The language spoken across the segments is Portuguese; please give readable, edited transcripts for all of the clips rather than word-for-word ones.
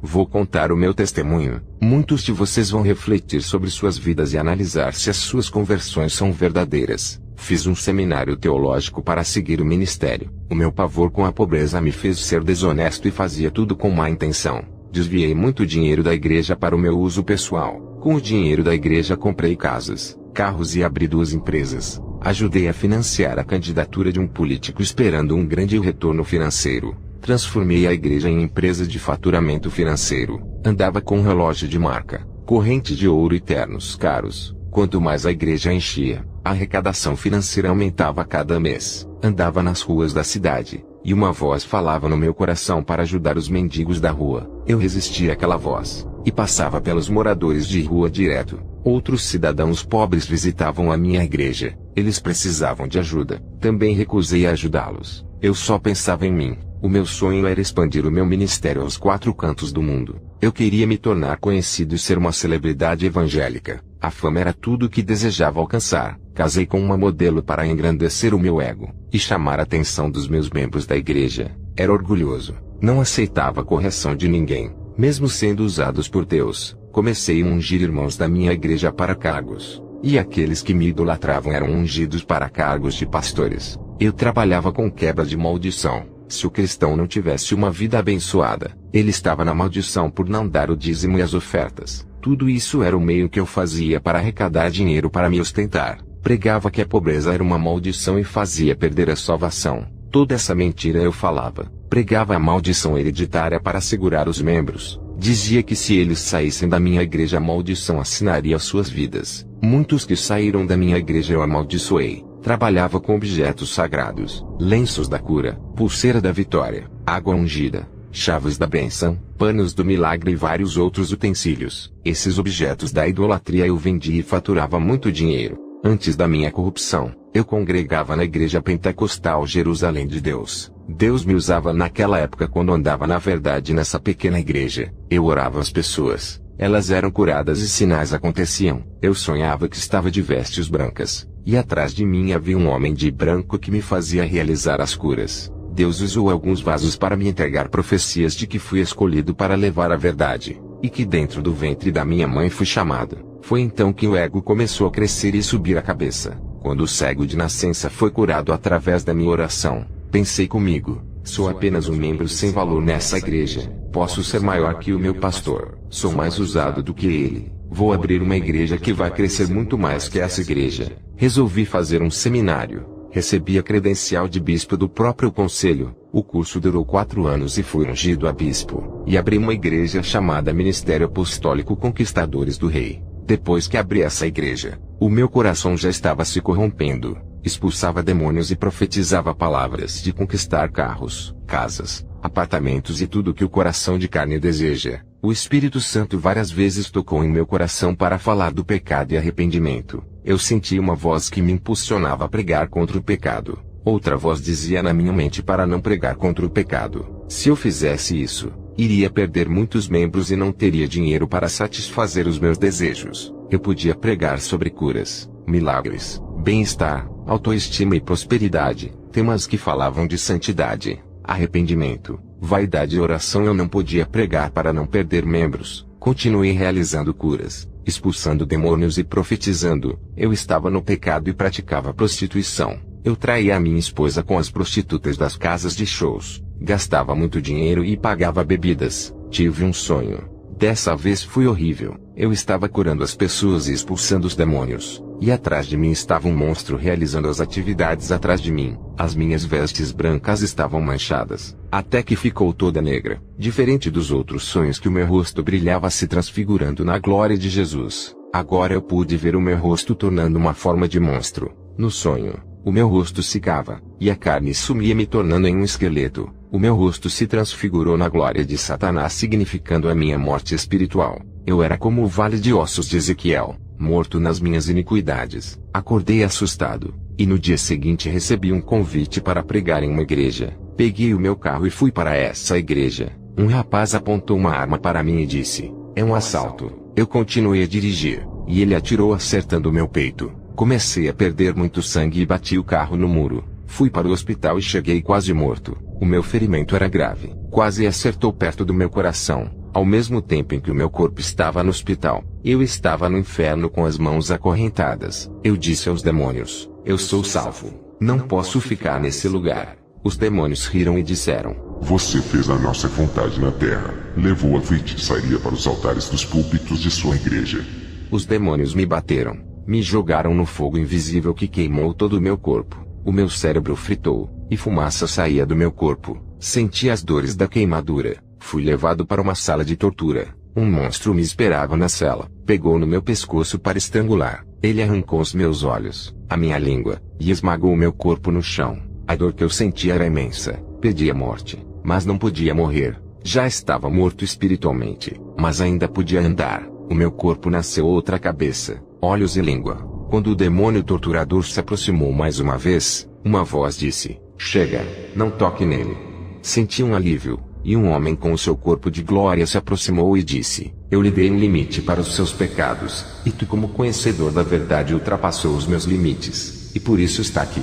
Vou contar o meu testemunho. Muitos de vocês vão refletir sobre suas vidas e analisar se as suas conversões são verdadeiras. Fiz um seminário teológico para seguir o ministério. O meu pavor com a pobreza me fez ser desonesto e fazia tudo com má intenção. Desviei muito dinheiro da igreja para o meu uso pessoal. Com o dinheiro da igreja comprei casas, carros e abri 2 empresas. Ajudei a financiar a candidatura de um político esperando um grande retorno financeiro. Transformei a igreja em empresa de faturamento financeiro. Andava com um relógio de marca, corrente de ouro e ternos caros. Quanto mais a igreja enchia, a arrecadação financeira aumentava a cada mês. Andava nas ruas da cidade, e uma voz falava no meu coração para ajudar os mendigos da rua. Eu resistia àquela voz, e passava pelos moradores de rua direto. Outros cidadãos pobres visitavam a minha igreja. Eles precisavam de ajuda. Também recusei a ajudá-los. Eu só pensava em mim. O meu sonho era expandir o meu ministério aos 4 cantos do mundo. Eu queria me tornar conhecido e ser uma celebridade evangélica. A fama era tudo o que desejava alcançar. Casei com uma modelo para engrandecer o meu ego e chamar a atenção dos meus membros da igreja. Era orgulhoso. Não aceitava a correção de ninguém, mesmo sendo usados por Deus. Comecei a ungir irmãos da minha igreja para cargos, e aqueles que me idolatravam eram ungidos para cargos de pastores. Eu trabalhava com quebra de maldição. Se o cristão não tivesse uma vida abençoada, ele estava na maldição por não dar o dízimo e as ofertas. Tudo isso era o meio que eu fazia para arrecadar dinheiro para me ostentar. Pregava que a pobreza era uma maldição e fazia perder a salvação. Toda essa mentira eu falava. Pregava a maldição hereditária para segurar os membros. Dizia que se eles saíssem da minha igreja a maldição assinaria suas vidas. Muitos que saíram da minha igreja eu amaldiçoei. Trabalhava com objetos sagrados, lenços da cura, pulseira da vitória, água ungida, chaves da bênção, panos do milagre e vários outros utensílios. Esses objetos da idolatria eu vendia e faturava muito dinheiro. Antes da minha corrupção, eu congregava na igreja pentecostal Jerusalém de Deus. Deus me usava naquela época quando andava na verdade nessa pequena igreja. Eu orava às pessoas. Elas eram curadas e sinais aconteciam. Eu sonhava que estava de vestes brancas, e atrás de mim havia um homem de branco que me fazia realizar as curas. Deus usou alguns vasos para me entregar profecias de que fui escolhido para levar a verdade, e que dentro do ventre da minha mãe fui chamado. Foi então que o ego começou a crescer e subir a cabeça. Quando o cego de nascença foi curado através da minha oração, pensei comigo: sou apenas um membro sem valor nessa igreja. Posso ser maior que o meu pastor. Sou mais usado do que ele. Vou abrir uma igreja que vai crescer muito mais que essa igreja. Resolvi fazer um seminário. Recebi a credencial de bispo do próprio conselho. O curso durou 4 anos e fui ungido a bispo. E abri uma igreja chamada Ministério Apostólico Conquistadores do Rei. Depois que abri essa igreja, o meu coração já estava se corrompendo. Expulsava demônios e profetizava palavras de conquistar carros, casas, apartamentos e tudo o que o coração de carne deseja. O Espírito Santo várias vezes tocou em meu coração para falar do pecado e arrependimento. Eu senti uma voz que me impulsionava a pregar contra o pecado. Outra voz dizia na minha mente para não pregar contra o pecado. Se eu fizesse isso, iria perder muitos membros e não teria dinheiro para satisfazer os meus desejos. Eu podia pregar sobre curas, milagres, bem-estar, autoestima e prosperidade, temas que falavam de santidade, arrependimento, vaidade e oração. Eu não podia pregar para não perder membros. Continuei realizando curas, expulsando demônios e profetizando. Eu estava no pecado e praticava prostituição. Eu traía a minha esposa com as prostitutas das casas de shows, gastava muito dinheiro e pagava bebidas. Tive um sonho. Dessa vez foi horrível. Eu estava curando as pessoas e expulsando os demônios, e atrás de mim estava um monstro realizando as atividades atrás de mim. As minhas vestes brancas estavam manchadas, até que ficou toda negra. Diferente dos outros sonhos que o meu rosto brilhava se transfigurando na glória de Jesus, agora eu pude ver o meu rosto tornando uma forma de monstro. No sonho, o meu rosto secava, e a carne sumia me tornando em um esqueleto. O meu rosto se transfigurou na glória de Satanás, significando a minha morte espiritual. Eu era como o vale de ossos de Ezequiel, morto nas minhas iniquidades. Acordei assustado, e no dia seguinte recebi um convite para pregar em uma igreja. Peguei o meu carro e fui para essa igreja. Um rapaz apontou uma arma para mim e disse: "É um assalto." Eu continuei a dirigir, e ele atirou acertando o meu peito. Comecei a perder muito sangue e bati o carro no muro. Fui para o hospital e cheguei quase morto. O meu ferimento era grave, quase acertou perto do meu coração. Ao mesmo tempo em que o meu corpo estava no hospital, eu estava no inferno com as mãos acorrentadas. Eu disse aos demônios: eu sou salvo. Não posso ficar nesse lugar. Os demônios riram e disseram: você fez a nossa vontade na terra. Levou a feitiçaria para os altares dos púlpitos de sua igreja. Os demônios me bateram. Me jogaram no fogo invisível que queimou todo o meu corpo. O meu cérebro fritou, e fumaça saía do meu corpo. Senti as dores da queimadura. Fui levado para uma sala de tortura. Um monstro me esperava na cela. Pegou no meu pescoço para estrangular. Ele arrancou os meus olhos, a minha língua, e esmagou o meu corpo no chão. A dor que eu sentia era imensa. Pedi a morte, mas não podia morrer. Já estava morto espiritualmente, mas ainda podia andar. O meu corpo nasceu outra cabeça, olhos e língua. Quando o demônio torturador se aproximou mais uma vez, uma voz disse: chega, não toque nele. Senti um alívio, e um homem com o seu corpo de glória se aproximou e disse: eu lhe dei um limite para os seus pecados, e tu, como conhecedor da verdade, ultrapassou os meus limites, e por isso está aqui.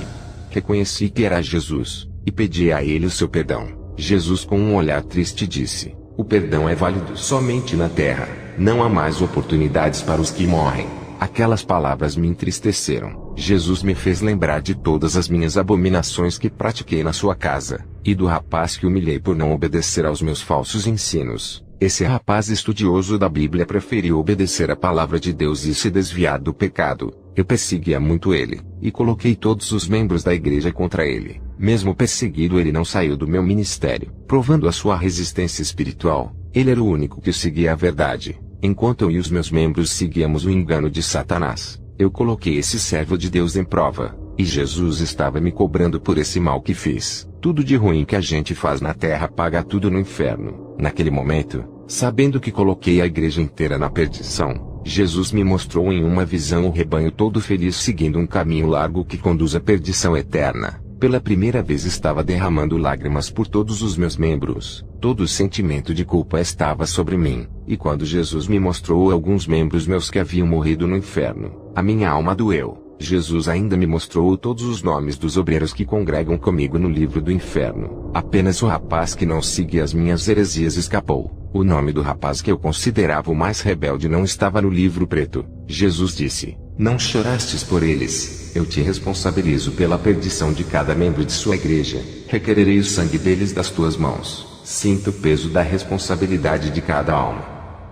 Reconheci que era Jesus, e pedi a ele o seu perdão. Jesus, com um olhar triste, disse: o perdão é válido somente na terra. Não há mais oportunidades para os que morrem. Aquelas palavras me entristeceram. Jesus me fez lembrar de todas as minhas abominações que pratiquei na sua casa, e do rapaz que humilhei por não obedecer aos meus falsos ensinos. Esse rapaz estudioso da Bíblia preferiu obedecer a palavra de Deus e se desviar do pecado. Eu perseguia muito ele, e coloquei todos os membros da igreja contra ele. Mesmo perseguido, ele não saiu do meu ministério, provando a sua resistência espiritual. Ele era o único que seguia a verdade, enquanto eu e os meus membros seguíamos o engano de Satanás. Eu coloquei esse servo de Deus em prova, e Jesus estava me cobrando por esse mal que fiz. Tudo de ruim que a gente faz na terra paga tudo no inferno. Naquele momento, sabendo que coloquei a igreja inteira na perdição, Jesus me mostrou em uma visão o rebanho todo feliz seguindo um caminho largo que conduz à perdição eterna. Pela primeira vez estava derramando lágrimas por todos os meus membros. Todo o sentimento de culpa estava sobre mim. E quando Jesus me mostrou alguns membros meus que haviam morrido no inferno, a minha alma doeu. Jesus ainda me mostrou todos os nomes dos obreiros que congregam comigo no livro do inferno. Apenas o rapaz que não seguia as minhas heresias escapou. O nome do rapaz que eu considerava o mais rebelde não estava no livro preto. Jesus disse: não chorastes por eles. Eu te responsabilizo pela perdição de cada membro de sua igreja. Requererei o sangue deles das tuas mãos. Sinto o peso da responsabilidade de cada alma.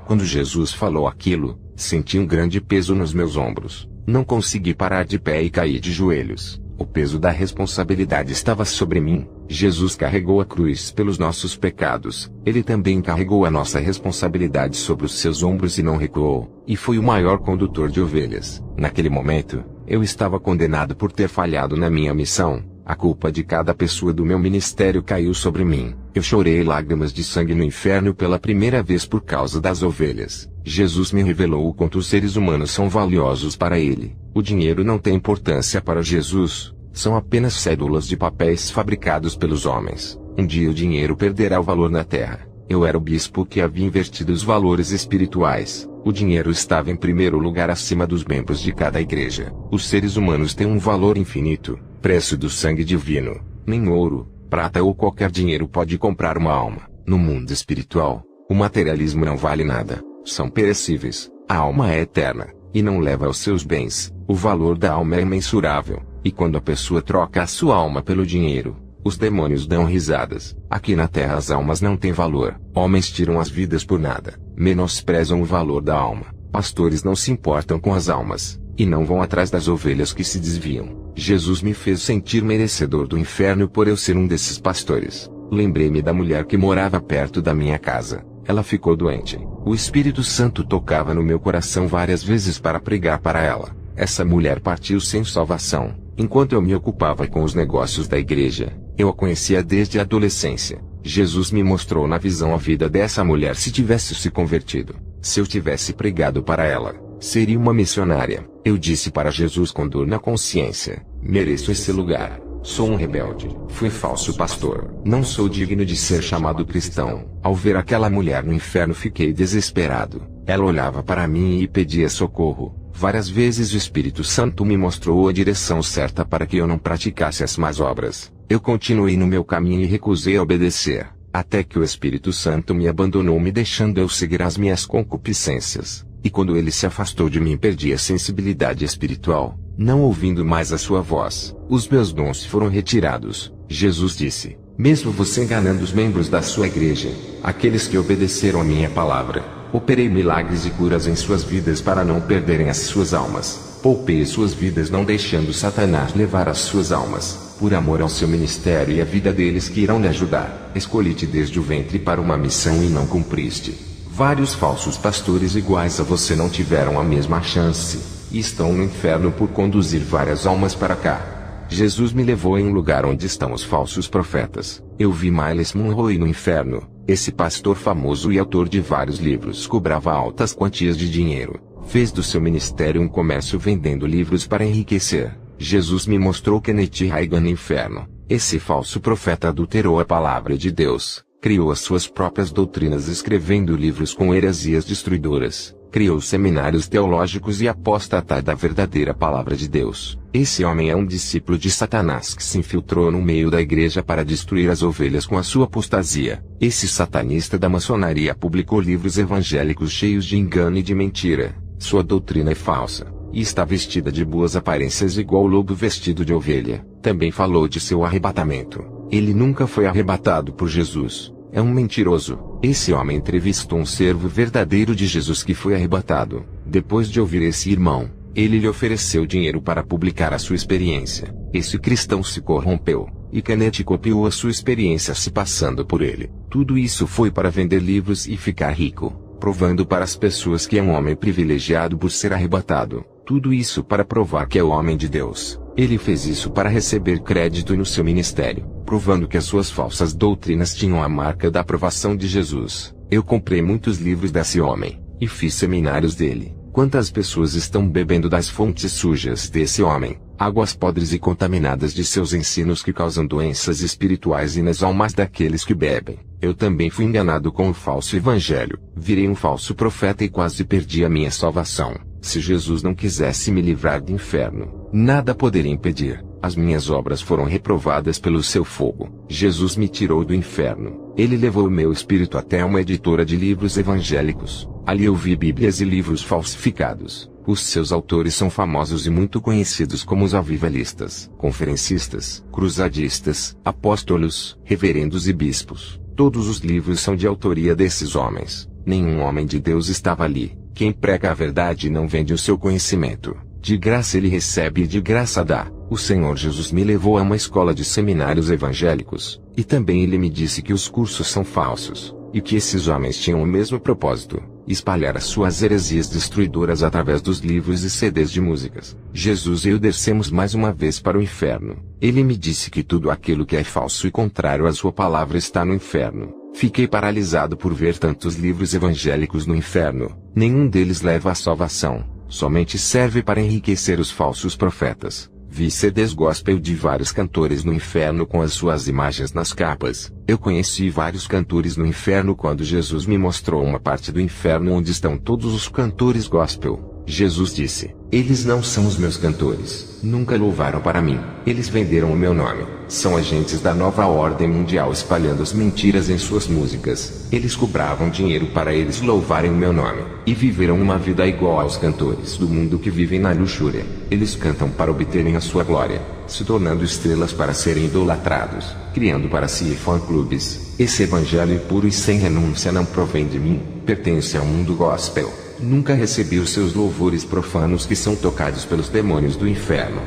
Quando Jesus falou aquilo, senti um grande peso nos meus ombros. Não consegui parar de pé e caí de joelhos. O peso da responsabilidade estava sobre mim. Jesus carregou a cruz pelos nossos pecados. Ele também carregou a nossa responsabilidade sobre os seus ombros e não recuou. E foi o maior condutor de ovelhas. Naquele momento, eu estava condenado por ter falhado na minha missão. A culpa de cada pessoa do meu ministério caiu sobre mim. Eu chorei lágrimas de sangue no inferno pela primeira vez por causa das ovelhas. Jesus me revelou o quanto os seres humanos são valiosos para ele. O dinheiro não tem importância para Jesus. São apenas cédulas de papéis fabricados pelos homens. Um dia o dinheiro perderá o valor na terra. Eu era o bispo que havia invertido os valores espirituais. O dinheiro estava em primeiro lugar acima dos membros de cada igreja. Os seres humanos têm um valor infinito, preço do sangue divino. Nem ouro, prata ou qualquer dinheiro pode comprar uma alma. No mundo espiritual, o materialismo não vale nada. São perecíveis. A alma é eterna, e não leva aos seus bens. O valor da alma é imensurável, e quando a pessoa troca a sua alma pelo dinheiro, os demônios dão risadas. Aqui na terra as almas não têm valor. Homens tiram as vidas por nada, menosprezam o valor da alma. Pastores não se importam com as almas, e não vão atrás das ovelhas que se desviam. Jesus me fez sentir merecedor do inferno por eu ser um desses pastores. Lembrei-me da mulher que morava perto da minha casa. Ela ficou doente. O Espírito Santo tocava no meu coração várias vezes para pregar para ela. Essa mulher partiu sem salvação. Enquanto eu me ocupava com os negócios da igreja, eu a conhecia desde a adolescência. Jesus me mostrou na visão a vida dessa mulher se tivesse se convertido. Se eu tivesse pregado para ela, seria uma missionária. Eu disse para Jesus com dor na consciência: mereço esse lugar. Sou um rebelde. Fui falso pastor. Não sou digno de ser chamado cristão. Ao ver aquela mulher no inferno, fiquei desesperado. Ela olhava para mim e pedia socorro. Várias vezes o Espírito Santo me mostrou a direção certa para que eu não praticasse as más obras. Eu continuei no meu caminho e recusei a obedecer. até que o Espírito Santo me abandonou, me deixando eu seguir as minhas concupiscências, e quando ele se afastou de mim perdi a sensibilidade espiritual, não ouvindo mais a sua voz, os meus dons foram retirados. Jesus disse: mesmo você enganando os membros da sua igreja, aqueles que obedeceram a minha palavra, operei milagres e curas em suas vidas para não perderem as suas almas. Poupei suas vidas não deixando Satanás levar as suas almas, por amor ao seu ministério e à vida deles que irão lhe ajudar. Escolhi-te desde o ventre para uma missão e não cumpriste. Vários falsos pastores iguais a você não tiveram a mesma chance, e estão no inferno por conduzir várias almas para cá. Jesus me levou em um lugar onde estão os falsos profetas. Eu vi Miles Monroe no inferno. Esse pastor famoso e autor de vários livros cobrava altas quantias de dinheiro. Fez do seu ministério um comércio vendendo livros para enriquecer. Jesus me mostrou Kenneth Hagin no inferno. Esse falso profeta adulterou a palavra de Deus, criou as suas próprias doutrinas escrevendo livros com heresias destruidoras, criou seminários teológicos e apostata da verdadeira palavra de Deus. Esse homem é um discípulo de Satanás que se infiltrou no meio da igreja para destruir as ovelhas com a sua apostasia. Esse satanista da maçonaria publicou livros evangélicos cheios de engano e de mentira. Sua doutrina é falsa, e está vestida de boas aparências igual o lobo vestido de ovelha. Também falou de seu arrebatamento. Ele nunca foi arrebatado por Jesus. É um mentiroso. Esse homem entrevistou um servo verdadeiro de Jesus que foi arrebatado. Depois de ouvir esse irmão, ele lhe ofereceu dinheiro para publicar a sua experiência. Esse cristão se corrompeu, e Kenneth copiou a sua experiência se passando por ele. Tudo isso foi para vender livros e ficar rico, provando para as pessoas que é um homem privilegiado por ser arrebatado. Tudo isso para provar que é o homem de Deus. Ele fez isso para receber crédito no seu ministério, provando que as suas falsas doutrinas tinham a marca da aprovação de Jesus. Eu comprei muitos livros desse homem, e fiz seminários dele. Quantas pessoas estão bebendo das fontes sujas desse homem, águas podres e contaminadas de seus ensinos que causam doenças espirituais nas almas daqueles que bebem. Eu também fui enganado com o falso evangelho, virei um falso profeta e quase perdi a minha salvação. Se Jesus não quisesse me livrar do inferno, nada poderia impedir. As minhas obras foram reprovadas pelo seu fogo. Jesus me tirou do inferno. Ele levou o meu espírito até uma editora de livros evangélicos. Ali eu vi bíblias e livros falsificados. Os seus autores são famosos e muito conhecidos como os avivalistas, conferencistas, cruzadistas, apóstolos, reverendos e bispos. Todos os livros são de autoria desses homens. Nenhum homem de Deus estava ali. Quem prega a verdade não vende o seu conhecimento. De graça ele recebe e de graça dá. O Senhor Jesus me levou a uma escola de seminários evangélicos, e também ele me disse que os cursos são falsos, e que esses homens tinham o mesmo propósito, espalhar as suas heresias destruidoras através dos livros e CDs de músicas. Jesus e eu descemos mais uma vez para o inferno. Ele me disse que tudo aquilo que é falso e contrário à sua palavra está no inferno. Fiquei paralisado por ver tantos livros evangélicos no inferno. Nenhum deles leva à salvação, somente serve para enriquecer os falsos profetas. Vi CDs gospel de vários cantores no inferno com as suas imagens nas capas. Eu conheci vários cantores no inferno quando Jesus me mostrou uma parte do inferno onde estão todos os cantores gospel. Jesus disse: eles não são os meus cantores. Nunca louvaram para mim. Eles venderam o meu nome. São agentes da nova ordem mundial espalhando as mentiras em suas músicas. Eles cobravam dinheiro para eles louvarem o meu nome. E viveram uma vida igual aos cantores do mundo que vivem na luxúria. Eles cantam para obterem a sua glória, se tornando estrelas para serem idolatrados, criando para si fã-clubes. Esse evangelho impuro e sem renúncia não provém de mim, pertence ao mundo gospel. Nunca recebi os seus louvores profanos que são tocados pelos demônios do inferno.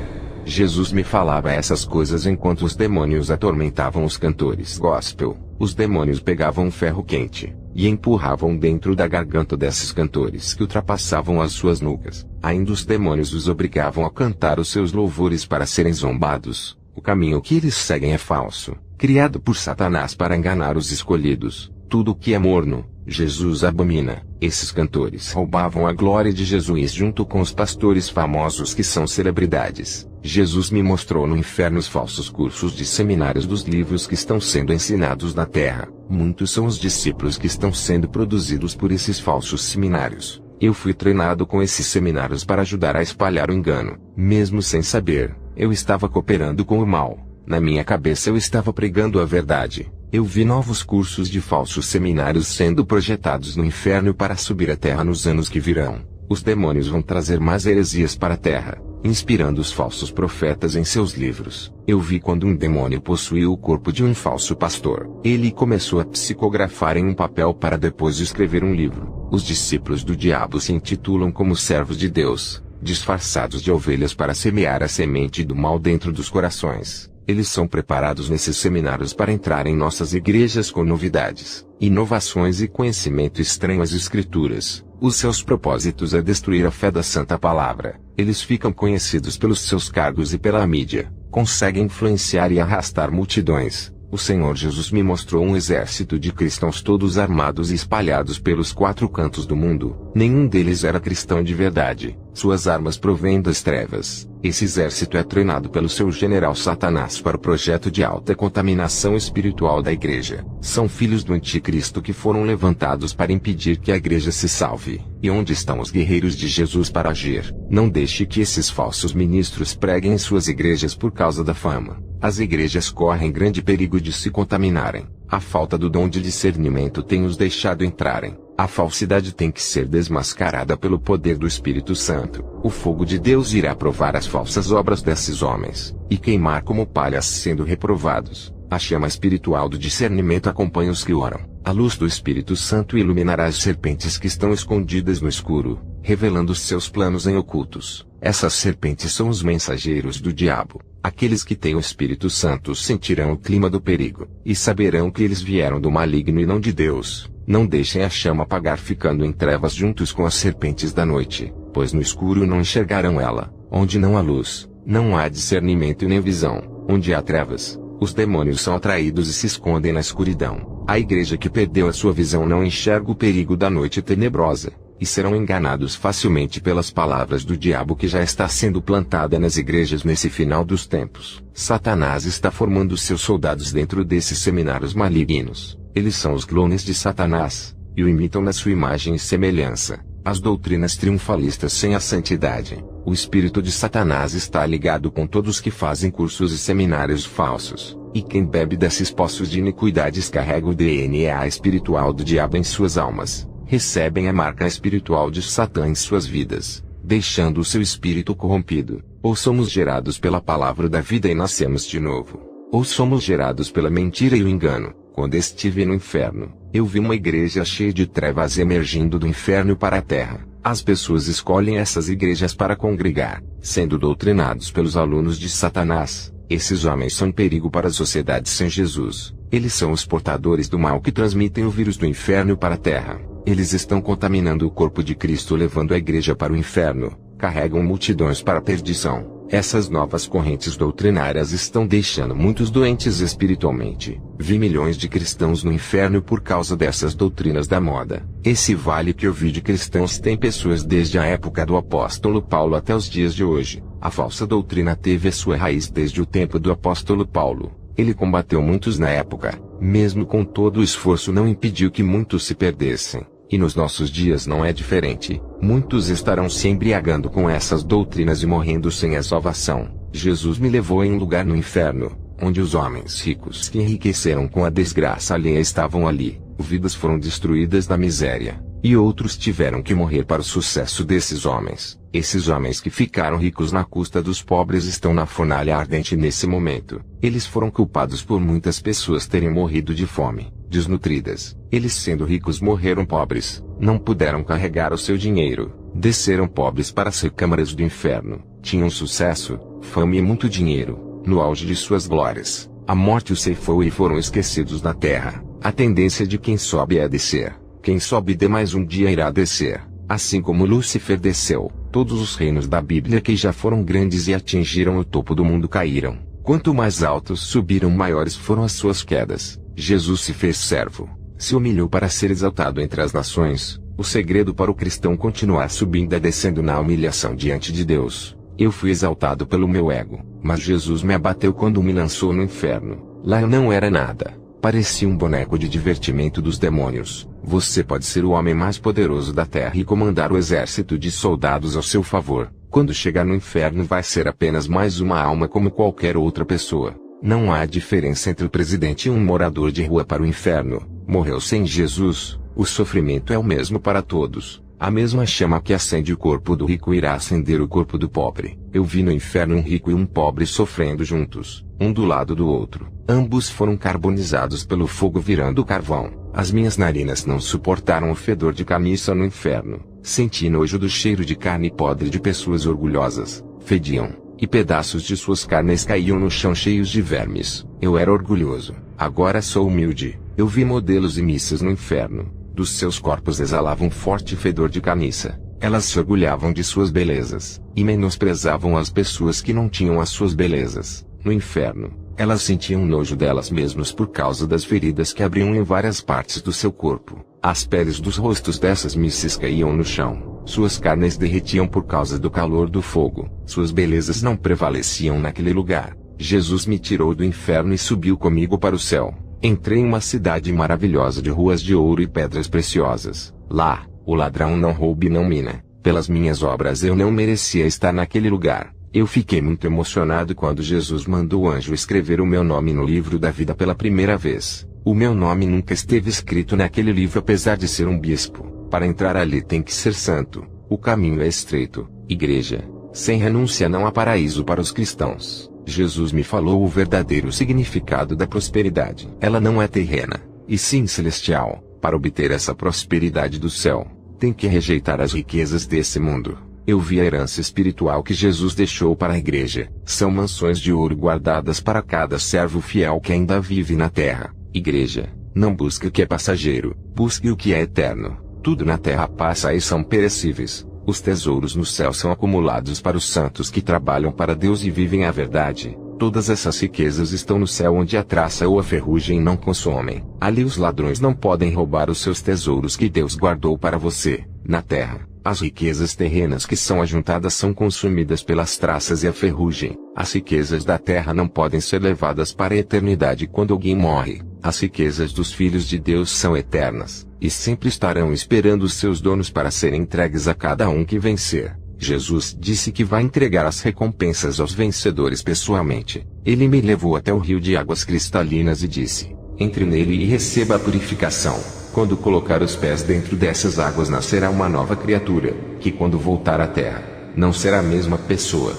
Jesus me falava essas coisas enquanto os demônios atormentavam os cantores gospel. Os demônios pegavam um ferro quente e empurravam dentro da garganta desses cantores que ultrapassavam as suas nucas. Ainda os demônios os obrigavam a cantar os seus louvores para serem zombados. O caminho que eles seguem é falso, criado por Satanás para enganar os escolhidos. Tudo o que é morno, Jesus abomina. Esses cantores roubavam a glória de Jesus junto com os pastores famosos que são celebridades. Jesus me mostrou no inferno os falsos cursos de seminários dos livros que estão sendo ensinados na terra. Muitos são os discípulos que estão sendo produzidos por esses falsos seminários. Eu fui treinado com esses seminários para ajudar a espalhar o engano. Mesmo sem saber, eu estava cooperando com o mal. Na minha cabeça eu estava pregando a verdade. Eu vi novos cursos de falsos seminários sendo projetados no inferno para subir à terra nos anos que virão. Os demônios vão trazer mais heresias para a terra, inspirando os falsos profetas em seus livros. Eu vi quando um demônio possuiu o corpo de um falso pastor. Ele começou a psicografar em um papel para depois escrever um livro. Os discípulos do diabo se intitulam como servos de Deus, disfarçados de ovelhas para semear a semente do mal dentro dos corações. Eles são preparados nesses seminários para entrar em nossas igrejas com novidades, inovações e conhecimento estranho às escrituras. Os seus propósitos é destruir a fé da santa palavra. Eles ficam conhecidos pelos seus cargos e pela mídia. Conseguem influenciar e arrastar multidões. O Senhor Jesus me mostrou um exército de cristãos todos armados e espalhados pelos 4 cantos do mundo. Nenhum deles era cristão de verdade. Suas armas provêm das trevas. Esse exército é treinado pelo seu general Satanás para o projeto de alta contaminação espiritual da igreja. São filhos do anticristo que foram levantados para impedir que a igreja se salve. E onde estão os guerreiros de Jesus para agir? Não deixe que esses falsos ministros preguem em suas igrejas por causa da fama. As igrejas correm grande perigo de se contaminarem. A falta do dom de discernimento tem os deixado entrarem. A falsidade tem que ser desmascarada pelo poder do Espírito Santo. O fogo de Deus irá provar as falsas obras desses homens, e queimar como palhas sendo reprovados. A chama espiritual do discernimento acompanha os que oram. A luz do Espírito Santo iluminará as serpentes que estão escondidas no escuro, revelando os seus planos em ocultos. Essas serpentes são os mensageiros do diabo. Aqueles que têm o Espírito Santo sentirão o clima do perigo, e saberão que eles vieram do maligno e não de Deus. Não deixem a chama apagar ficando em trevas juntos com as serpentes da noite, pois no escuro não enxergarão ela. Onde não há luz, não há discernimento e nem visão. Onde há trevas, os demônios são atraídos e se escondem na escuridão. A igreja que perdeu a sua visão não enxerga o perigo da noite tenebrosa, e serão enganados facilmente pelas palavras do diabo que já está sendo plantada nas igrejas nesse final dos tempos. Satanás está formando seus soldados dentro desses seminários malignos. Eles são os clones de Satanás, e o imitam na sua imagem e semelhança. As doutrinas triunfalistas sem a santidade. O espírito de Satanás está ligado com todos que fazem cursos e seminários falsos. E quem bebe desses poços de iniquidades carrega o DNA espiritual do diabo em suas almas. Recebem a marca espiritual de Satã em suas vidas, deixando o seu espírito corrompido. Ou somos gerados pela palavra da vida e nascemos de novo. Ou somos gerados pela mentira e o engano. Quando estive no inferno, eu vi uma igreja cheia de trevas emergindo do inferno para a terra. As pessoas escolhem essas igrejas para congregar, sendo doutrinados pelos alunos de Satanás. Esses homens são um perigo para a sociedade sem Jesus. Eles são os portadores do mal que transmitem o vírus do inferno para a terra. Eles estão contaminando o corpo de Cristo, levando a igreja para o inferno. Carregam multidões para a perdição. Essas novas correntes doutrinárias estão deixando muitos doentes espiritualmente. Vi milhões de cristãos no inferno por causa dessas doutrinas da moda. Esse vale que eu vi de cristãos tem pessoas desde a época do apóstolo Paulo até os dias de hoje. A falsa doutrina teve a sua raiz desde o tempo do apóstolo Paulo. Ele combateu muitos na época. Mesmo com todo o esforço, não impediu que muitos se perdessem. E nos nossos dias não é diferente. Muitos estarão se embriagando com essas doutrinas e morrendo sem a salvação. Jesus me levou em um lugar no inferno, onde os homens ricos que enriqueceram com a desgraça alheia estavam ali. Vidas foram destruídas da miséria, e outros tiveram que morrer para o sucesso desses homens. Esses homens que ficaram ricos na custa dos pobres estão na fornalha ardente nesse momento. Eles foram culpados por muitas pessoas terem morrido de fome, desnutridas. Eles, sendo ricos, morreram pobres. Não puderam carregar o seu dinheiro. Desceram pobres para as recâmaras do inferno. Tinham sucesso, fama e muito dinheiro. No auge de suas glórias, a morte os ceifou e foram esquecidos na terra. A tendência de quem sobe é descer. Quem sobe de mais um dia irá descer. Assim como Lúcifer desceu, todos os reinos da Bíblia que já foram grandes e atingiram o topo do mundo caíram. Quanto mais altos subiram, maiores foram as suas quedas. Jesus se fez servo, se humilhou para ser exaltado entre as nações. O segredo para o cristão continuar subindo é descendo na humilhação diante de Deus. Eu fui exaltado pelo meu ego, mas Jesus me abateu quando me lançou no inferno. Lá eu não era nada. Parecia um boneco de divertimento dos demônios. Você pode ser o homem mais poderoso da terra e comandar o exército de soldados ao seu favor. Quando chegar no inferno vai ser apenas mais uma alma como qualquer outra pessoa. Não há diferença entre o presidente e um morador de rua para o inferno. Morreu sem Jesus, o sofrimento é o mesmo para todos. A mesma chama que acende o corpo do rico irá acender o corpo do pobre. Eu vi no inferno um rico e um pobre sofrendo juntos, um do lado do outro. Ambos foram carbonizados pelo fogo virando carvão. As minhas narinas não suportaram o fedor de carniça no inferno. Senti nojo do cheiro de carne podre de pessoas orgulhosas. Fediam, e pedaços de suas carnes caíam no chão cheios de vermes. Eu era orgulhoso, agora sou humilde. Eu vi modelos e missas no inferno. Dos seus corpos exalavam um forte fedor de carniça. Elas se orgulhavam de suas belezas, e menosprezavam as pessoas que não tinham as suas belezas. No inferno, elas sentiam nojo delas mesmas por causa das feridas que abriam em várias partes do seu corpo. As peles dos rostos dessas misses caíam no chão. Suas carnes derretiam por causa do calor do fogo. Suas belezas não prevaleciam naquele lugar. Jesus me tirou do inferno e subiu comigo para o céu. Entrei em uma cidade maravilhosa de ruas de ouro e pedras preciosas. Lá, o ladrão não rouba e não mina. Pelas minhas obras eu não merecia estar naquele lugar. Eu fiquei muito emocionado quando Jesus mandou o anjo escrever o meu nome no livro da vida pela primeira vez. O meu nome nunca esteve escrito naquele livro apesar de ser um bispo. Para entrar ali tem que ser santo. O caminho é estreito. Igreja. Sem renúncia não há paraíso para os cristãos. Jesus me falou o verdadeiro significado da prosperidade. Ela não é terrena, e sim celestial. Para obter essa prosperidade do céu, tem que rejeitar as riquezas desse mundo. Eu vi a herança espiritual que Jesus deixou para a igreja. São mansões de ouro guardadas para cada servo fiel que ainda vive na terra. Igreja, não busque o que é passageiro, busque o que é eterno. Tudo na terra passa e são perecíveis. Os tesouros no céu são acumulados para os santos que trabalham para Deus e vivem a verdade. Todas essas riquezas estão no céu onde a traça ou a ferrugem não consomem. Ali os ladrões não podem roubar os seus tesouros que Deus guardou para você. Na terra, as riquezas terrenas que são ajuntadas são consumidas pelas traças e a ferrugem. As riquezas da terra não podem ser levadas para a eternidade quando alguém morre. As riquezas dos filhos de Deus são eternas, e sempre estarão esperando os seus donos para serem entregues a cada um que vencer. Jesus disse que vai entregar as recompensas aos vencedores pessoalmente. Ele me levou até o rio de águas cristalinas e disse: entre nele e receba a purificação. Quando colocar os pés dentro dessas águas nascerá uma nova criatura, que quando voltar à terra, não será a mesma pessoa.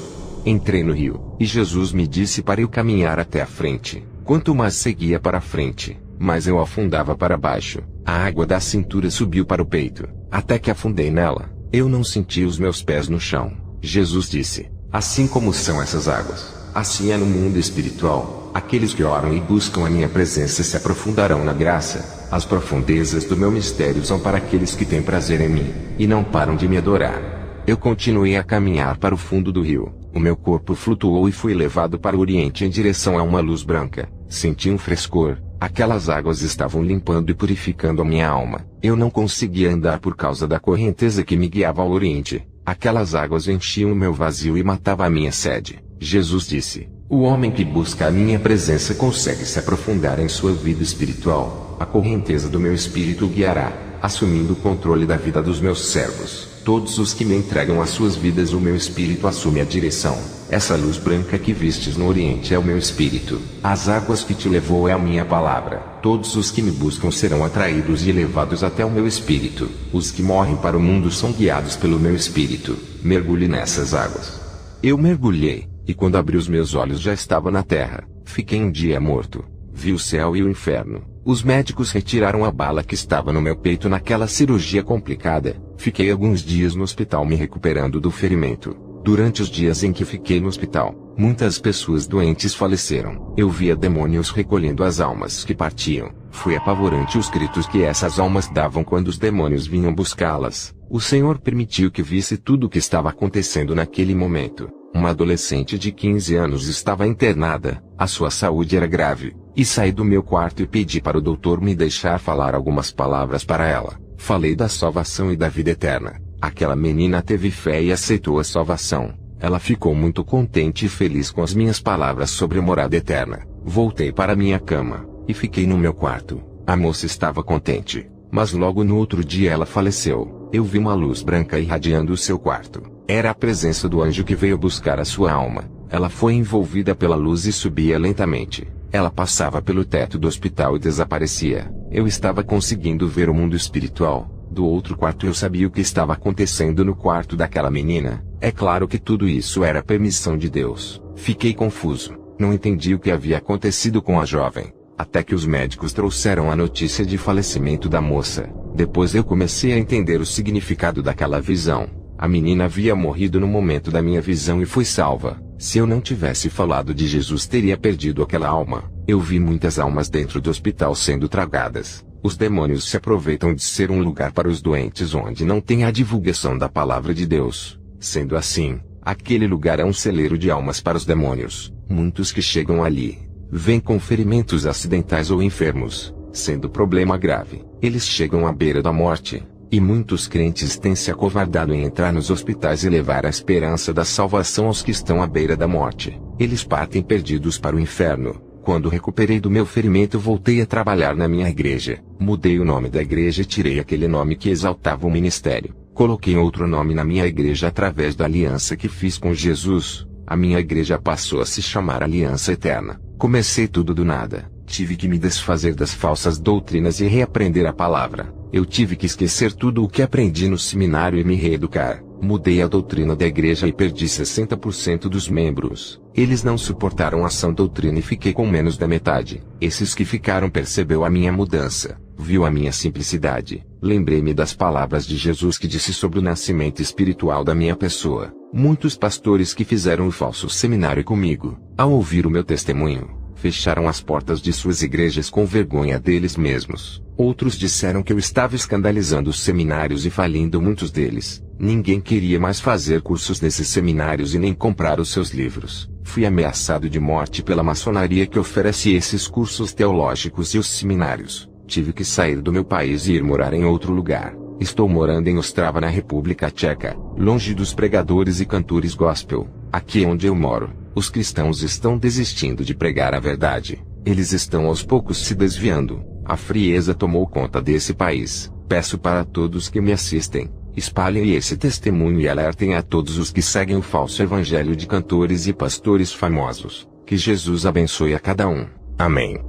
Entrei no rio, e Jesus me disse para eu caminhar até a frente. Quanto mais seguia para a frente, mais eu afundava para baixo. A água da cintura subiu para o peito, até que afundei nela. Eu não senti os meus pés no chão. Jesus disse: assim como são essas águas, assim é no mundo espiritual. Aqueles que oram e buscam a minha presença se aprofundarão na graça. As profundezas do meu mistério são para aqueles que têm prazer em mim, e não param de me adorar. Eu continuei a caminhar para o fundo do rio. O meu corpo flutuou e fui levado para o oriente em direção a uma luz branca. Senti um frescor. Aquelas águas estavam limpando e purificando a minha alma. Eu não conseguia andar por causa da correnteza que me guiava ao oriente. Aquelas águas enchiam o meu vazio e matavam a minha sede. Jesus disse: o homem que busca a minha presença consegue se aprofundar em sua vida espiritual. A correnteza do meu espírito o guiará, assumindo o controle da vida dos meus servos. Todos os que me entregam as suas vidas, o meu espírito assume a direção. Essa luz branca que vistes no oriente é o meu espírito. As águas que te levou é a minha palavra. Todos os que me buscam serão atraídos e levados até o meu espírito. Os que morrem para o mundo são guiados pelo meu espírito. Mergulhe nessas águas. Eu mergulhei, e quando abri os meus olhos já estava na terra. Fiquei um dia morto. Vi o céu e o inferno. Os médicos retiraram a bala que estava no meu peito naquela cirurgia complicada. Fiquei alguns dias no hospital me recuperando do ferimento. Durante os dias em que fiquei no hospital, muitas pessoas doentes faleceram. Eu via demônios recolhendo as almas que partiam. Foi apavorante os gritos que essas almas davam quando os demônios vinham buscá-las. O Senhor permitiu que visse tudo o que estava acontecendo naquele momento. Uma adolescente de 15 anos estava internada, a sua saúde era grave, e saí do meu quarto e pedi para o doutor me deixar falar algumas palavras para ela. Falei da salvação e da vida eterna. Aquela menina teve fé e aceitou a salvação. Ela ficou muito contente e feliz com as minhas palavras sobre a morada eterna. Voltei para minha cama, e fiquei no meu quarto. A moça estava contente, mas logo no outro dia ela faleceu. Eu vi uma luz branca irradiando o seu quarto. Era a presença do anjo que veio buscar a sua alma. Ela foi envolvida pela luz e subia lentamente. Ela passava pelo teto do hospital e desaparecia. Eu estava conseguindo ver o mundo espiritual. Do outro quarto eu sabia o que estava acontecendo no quarto daquela menina. É claro que tudo isso era permissão de Deus. Fiquei confuso. Não entendi o que havia acontecido com a jovem. Até que os médicos trouxeram a notícia de falecimento da moça. Depois eu comecei a entender o significado daquela visão. A menina havia morrido no momento da minha visão e foi salva. Se eu não tivesse falado de Jesus, teria perdido aquela alma. Eu vi muitas almas dentro do hospital sendo tragadas. Os demônios se aproveitam de ser um lugar para os doentes onde não tem a divulgação da palavra de Deus. Sendo assim, aquele lugar é um celeiro de almas para os demônios. Muitos que chegam ali vêm com ferimentos acidentais ou enfermos, sendo problema grave. Eles chegam à beira da morte. E muitos crentes têm se acovardado em entrar nos hospitais e levar a esperança da salvação aos que estão à beira da morte. Eles partem perdidos para o inferno. Quando recuperei do meu ferimento, voltei a trabalhar na minha igreja. Mudei o nome da igreja e tirei aquele nome que exaltava o ministério. Coloquei outro nome na minha igreja através da aliança que fiz com Jesus. A minha igreja passou a se chamar Aliança Eterna. Comecei tudo do nada. Tive que me desfazer das falsas doutrinas e reaprender a palavra. Eu tive que esquecer tudo o que aprendi no seminário e me reeducar. Mudei a doutrina da igreja e perdi 60% dos membros. Eles não suportaram a sã doutrina e fiquei com menos da metade. Esses que ficaram percebeu a minha mudança, viu a minha simplicidade. Lembrei-me das palavras de Jesus que disse sobre o nascimento espiritual da minha pessoa. Muitos pastores que fizeram o falso seminário comigo, ao ouvir o meu testemunho, fecharam as portas de suas igrejas com vergonha deles mesmos. Outros disseram que eu estava escandalizando os seminários e falindo muitos deles. Ninguém queria mais fazer cursos nesses seminários e nem comprar os seus livros. Fui ameaçado de morte pela maçonaria que oferece esses cursos teológicos e os seminários. Tive que sair do meu país e ir morar em outro lugar. Estou morando em Ostrava, na República Tcheca, longe dos pregadores e cantores gospel. Aqui onde eu moro, os cristãos estão desistindo de pregar a verdade. Eles estão aos poucos se desviando. A frieza tomou conta desse país. Peço para todos que me assistem, espalhem esse testemunho e alertem a todos os que seguem o falso evangelho de cantores e pastores famosos. Que Jesus abençoe a cada um. Amém.